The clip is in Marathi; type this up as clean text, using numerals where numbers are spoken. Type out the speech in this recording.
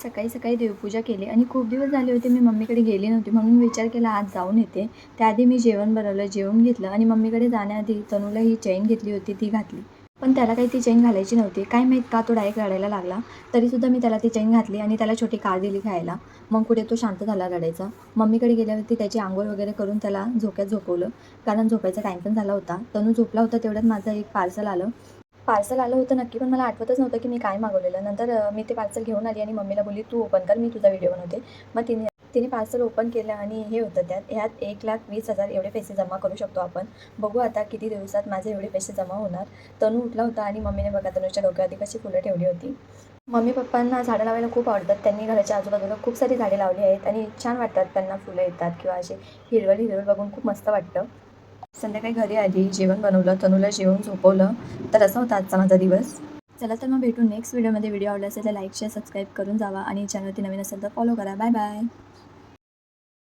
सकाळी सकाळी देवपूजा केली आणि खूप दिवस झाले होते मी मम्मीकडे गेली नव्हती, म्हणून विचार केला आज जाऊन येते. त्याआधी मी जेवण बनवलं, जेवून घेतलं आणि मम्मीकडे जाण्याआधी तनूला ही चैन घेतली होती ती घातली. पण त्याला काही ती चैन घालायची नव्हती. काय माहीत का तो डायरेक्ट रडायला लागला. तरीसुद्धा मी त्याला ती चैन घातली आणि त्याला छोटी कार दिली खायला. मग कुठे तो शांत झाला रडायचा. मम्मीकडे गेल्यावरती त्याची अंघोळ वगैरे करून त्याला झोक्यात झोपवलं, कारण झोपायचा टाईम पण झाला होता. तनू झोपला होता तेवढ्यात माझं एक पार्सल आलं होतं नक्की, पण मला आठवतच नव्हतं की मी काय मागवलेलं. नंतर मी ते पार्सल घेऊन आली आणि मम्मीला बोलली, "तू ओपन कर, मी तुझा व्हिडिओ बनवते." मग तिने तिने पार्सल ओपन केलं आणि हे होतं ह्यात 1,20,000 एवढे पैसे जमा करू शकतो आपण. बघू आता किती दिवसात माझे एवढे पैसे जमा होणार. तनू उठला होता आणि मम्मीने बघा तनूच्या डोक्यावरती कशी फुलं ठेवली होती. मम्मी पप्पांना झाडं लावायला खूप आवडतात. त्यांनी घराच्या आजूबाजूला खूप सारी झाडे लावली आहेत आणि छान वाटतात. त्यांना फुलं येतात किंवा असे हिरवळ हिरवळ बघून खूप मस्त वाटतं. संध्याकाळी घरी आली, जेवण बनवलं, तनूला जेवून झोपवलं. तर असा होता आजचा माझा दिवस. चला तर मग भेटू नेक्स्ट व्हिडिओमध्ये. व्हिडिओ आवडला असेल तर लाईक, शेअर, सबस्क्राईब करून जावा आणि चॅनलवरती नवीन असेल तर फॉलो करा. Bye bye.